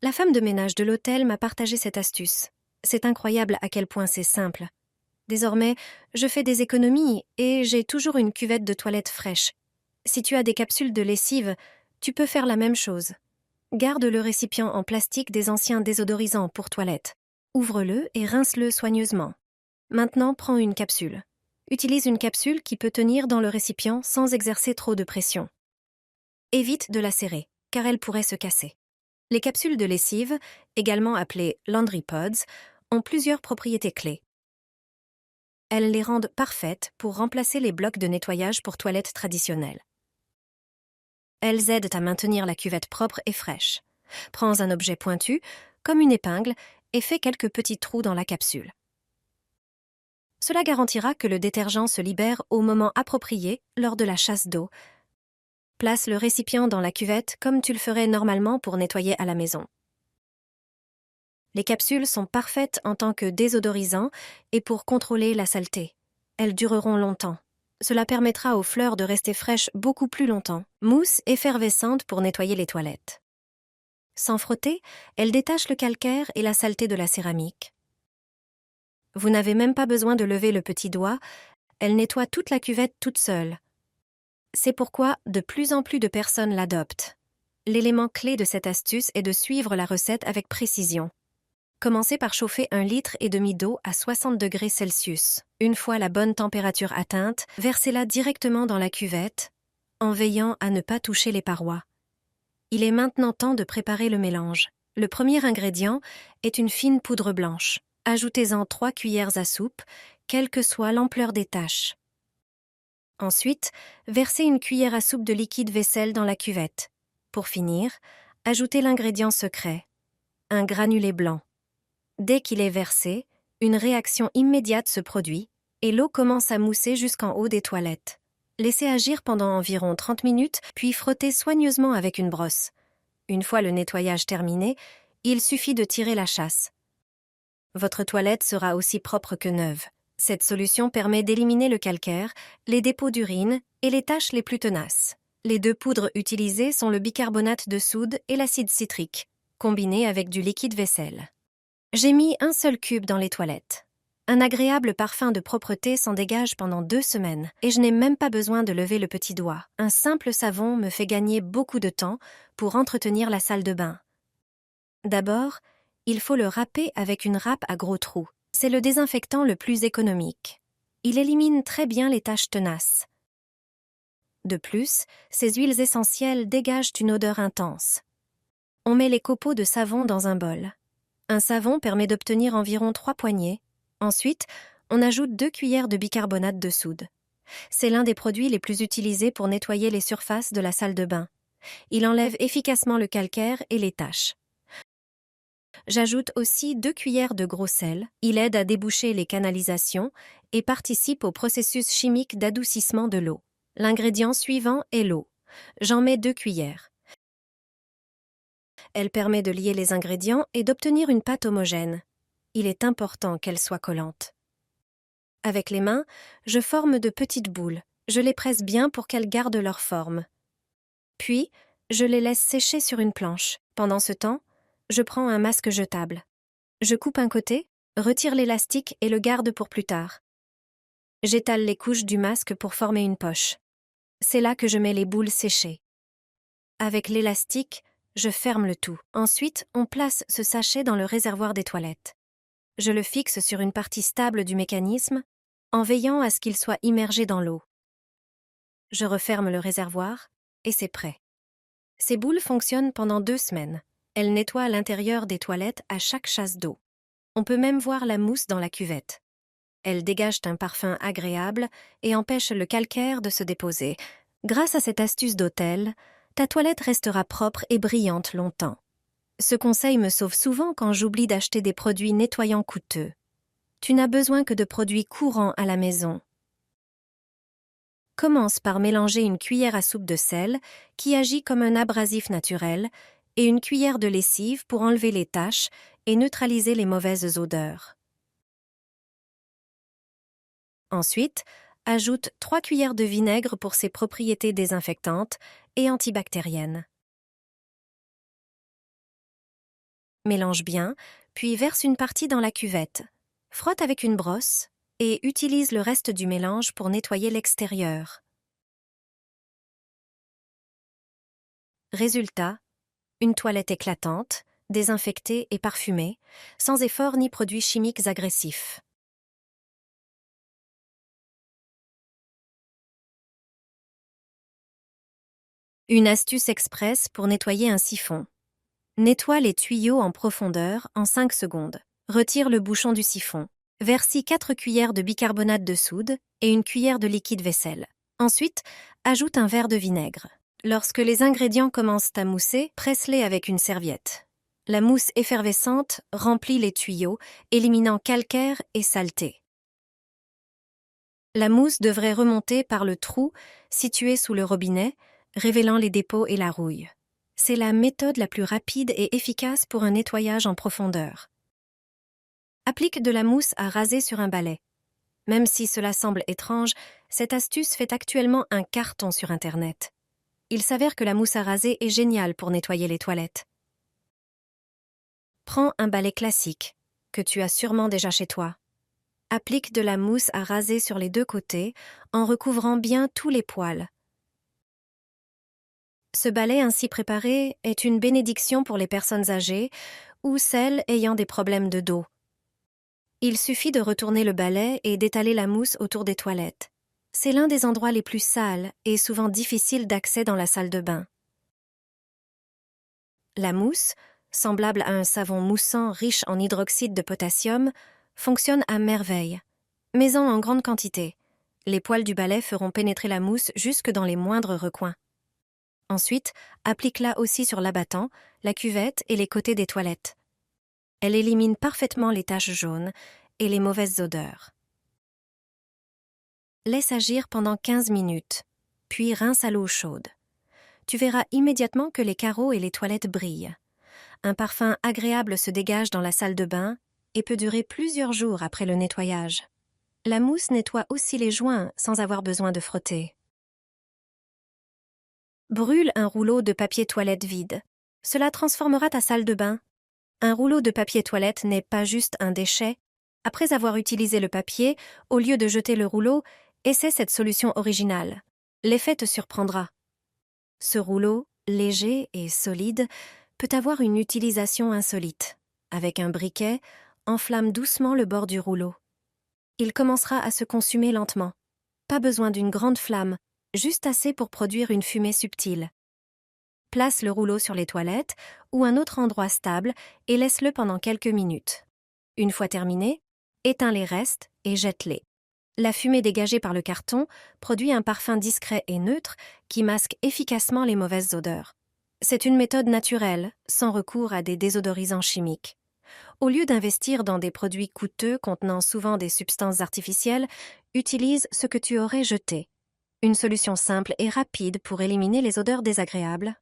La femme de ménage de l'hôtel m'a partagé cette astuce. C'est incroyable à quel point c'est simple. Désormais, je fais des économies et j'ai toujours une cuvette de toilette fraîche. Si tu as des capsules de lessive, tu peux faire la même chose. Garde le récipient en plastique des anciens désodorisants pour toilette. Ouvre-le et rince-le soigneusement. Maintenant, prends une capsule. Utilise une capsule qui peut tenir dans le récipient sans exercer trop de pression. Évite de la serrer, car elle pourrait se casser. Les capsules de lessive, également appelées Laundry Pods, ont plusieurs propriétés clés. Elles les rendent parfaites pour remplacer les blocs de nettoyage pour toilettes traditionnelles. Elles aident à maintenir la cuvette propre et fraîche. Prends un objet pointu, comme une épingle, et fais quelques petits trous dans la capsule. Cela garantira que le détergent se libère au moment approprié lors de la chasse d'eau. Place le récipient dans la cuvette comme tu le ferais normalement pour nettoyer à la maison. Les capsules sont parfaites en tant que désodorisant et pour contrôler la saleté. Elles dureront longtemps. Cela permettra aux fleurs de rester fraîches beaucoup plus longtemps. Mousse effervescente pour nettoyer les toilettes. Sans frotter, elles détachent le calcaire et la saleté de la céramique. Vous n'avez même pas besoin de lever le petit doigt, elles nettoient toute la cuvette toute seule. C'est pourquoi de plus en plus de personnes l'adoptent. L'élément clé de cette astuce est de suivre la recette avec précision. Commencez par chauffer 1,5 litre d'eau à 60 degrés Celsius. Une fois la bonne température atteinte, versez-la directement dans la cuvette, en veillant à ne pas toucher les parois. Il est maintenant temps de préparer le mélange. Le premier ingrédient est une fine poudre blanche. Ajoutez-en 3 cuillères à soupe, quelle que soit l'ampleur des taches. Ensuite, versez une cuillère à soupe de liquide vaisselle dans la cuvette. Pour finir, ajoutez l'ingrédient secret, un granulé blanc. Dès qu'il est versé, une réaction immédiate se produit et l'eau commence à mousser jusqu'en haut des toilettes. Laissez agir pendant environ 30 minutes, puis frottez soigneusement avec une brosse. Une fois le nettoyage terminé, il suffit de tirer la chasse. Votre toilette sera aussi propre que neuve. Cette solution permet d'éliminer le calcaire, les dépôts d'urine et les taches les plus tenaces. Les 2 poudres utilisées sont le bicarbonate de soude et l'acide citrique, combinés avec du liquide vaisselle. J'ai mis un seul cube dans les toilettes. Un agréable parfum de propreté s'en dégage pendant 2 semaines et je n'ai même pas besoin de lever le petit doigt. Un simple savon me fait gagner beaucoup de temps pour entretenir la salle de bain. D'abord, il faut le râper avec une râpe à gros trous. C'est le désinfectant le plus économique. Il élimine très bien les taches tenaces. De plus, ces huiles essentielles dégagent une odeur intense. On met les copeaux de savon dans un bol. Un savon permet d'obtenir environ 3 poignées. Ensuite, on ajoute 2 cuillères de bicarbonate de soude. C'est l'un des produits les plus utilisés pour nettoyer les surfaces de la salle de bain. Il enlève efficacement le calcaire et les taches. J'ajoute aussi 2 cuillères de gros sel. Il aide à déboucher les canalisations et participe au processus chimique d'adoucissement de l'eau. L'ingrédient suivant est l'eau. J'en mets 2 cuillères. Elle permet de lier les ingrédients et d'obtenir une pâte homogène. Il est important qu'elle soit collante. Avec les mains, je forme de petites boules. Je les presse bien pour qu'elles gardent leur forme. Puis, je les laisse sécher sur une planche. Pendant ce temps, je prends un masque jetable. Je coupe un côté, retire l'élastique et le garde pour plus tard. J'étale les couches du masque pour former une poche. C'est là que je mets les boules séchées. Avec l'élastique, je ferme le tout. Ensuite, on place ce sachet dans le réservoir des toilettes. Je le fixe sur une partie stable du mécanisme, en veillant à ce qu'il soit immergé dans l'eau. Je referme le réservoir, et c'est prêt. Ces boules fonctionnent pendant 2 semaines. Elles nettoient l'intérieur des toilettes à chaque chasse d'eau. On peut même voir la mousse dans la cuvette. Elles dégagent un parfum agréable et empêchent le calcaire de se déposer. Grâce à cette astuce d'hôtel, ta toilette restera propre et brillante longtemps. Ce conseil me sauve souvent quand j'oublie d'acheter des produits nettoyants coûteux. Tu n'as besoin que de produits courants à la maison. Commence par mélanger une cuillère à soupe de sel, qui agit comme un abrasif naturel, et une cuillère de lessive pour enlever les taches et neutraliser les mauvaises odeurs. Ensuite, ajoute 3 cuillères de vinaigre pour ses propriétés désinfectantes et antibactériennes. Mélange bien, puis verse une partie dans la cuvette. Frotte avec une brosse et utilise le reste du mélange pour nettoyer l'extérieur. Résultat, une toilette éclatante, désinfectée et parfumée, sans effort ni produits chimiques agressifs. Une astuce express pour nettoyer un siphon. Nettoie les tuyaux en profondeur en 5 secondes. Retire le bouchon du siphon. Verse 4 cuillères de bicarbonate de soude et une cuillère de liquide vaisselle. Ensuite, ajoute un verre de vinaigre. Lorsque les ingrédients commencent à mousser, presse-les avec une serviette. La mousse effervescente remplit les tuyaux, éliminant calcaire et saleté. La mousse devrait remonter par le trou situé sous le robinet, révélant les dépôts et la rouille. C'est la méthode la plus rapide et efficace pour un nettoyage en profondeur. Applique de la mousse à raser sur un balai. Même si cela semble étrange, cette astuce fait actuellement un carton sur Internet. Il s'avère que la mousse à raser est géniale pour nettoyer les toilettes. Prends un balai classique, que tu as sûrement déjà chez toi. Applique de la mousse à raser sur les 2 côtés en recouvrant bien tous les poils. Ce balai ainsi préparé est une bénédiction pour les personnes âgées ou celles ayant des problèmes de dos. Il suffit de retourner le balai et d'étaler la mousse autour des toilettes. C'est l'un des endroits les plus sales et souvent difficiles d'accès dans la salle de bain. La mousse, semblable à un savon moussant riche en hydroxyde de potassium, fonctionne à merveille. Mets-en en grande quantité. Les poils du balai feront pénétrer la mousse jusque dans les moindres recoins. Ensuite, applique-la aussi sur l'abattant, la cuvette et les côtés des toilettes. Elle élimine parfaitement les taches jaunes et les mauvaises odeurs. Laisse agir pendant 15 minutes, puis rince à l'eau chaude. Tu verras immédiatement que les carreaux et les toilettes brillent. Un parfum agréable se dégage dans la salle de bain et peut durer plusieurs jours après le nettoyage. La mousse nettoie aussi les joints sans avoir besoin de frotter. Brûle un rouleau de papier toilette vide. Cela transformera ta salle de bain. Un rouleau de papier toilette n'est pas juste un déchet. Après avoir utilisé le papier, au lieu de jeter le rouleau, essaie cette solution originale. L'effet te surprendra. Ce rouleau, léger et solide, peut avoir une utilisation insolite. Avec un briquet, enflamme doucement le bord du rouleau. Il commencera à se consumer lentement. Pas besoin d'une grande flamme, juste assez pour produire une fumée subtile. Place le rouleau sur les toilettes ou un autre endroit stable et laisse-le pendant quelques minutes. Une fois terminé, éteins les restes et jette-les. La fumée dégagée par le carton produit un parfum discret et neutre qui masque efficacement les mauvaises odeurs. C'est une méthode naturelle, sans recours à des désodorisants chimiques. Au lieu d'investir dans des produits coûteux contenant souvent des substances artificielles, utilise ce que tu aurais jeté. Une solution simple et rapide pour éliminer les odeurs désagréables.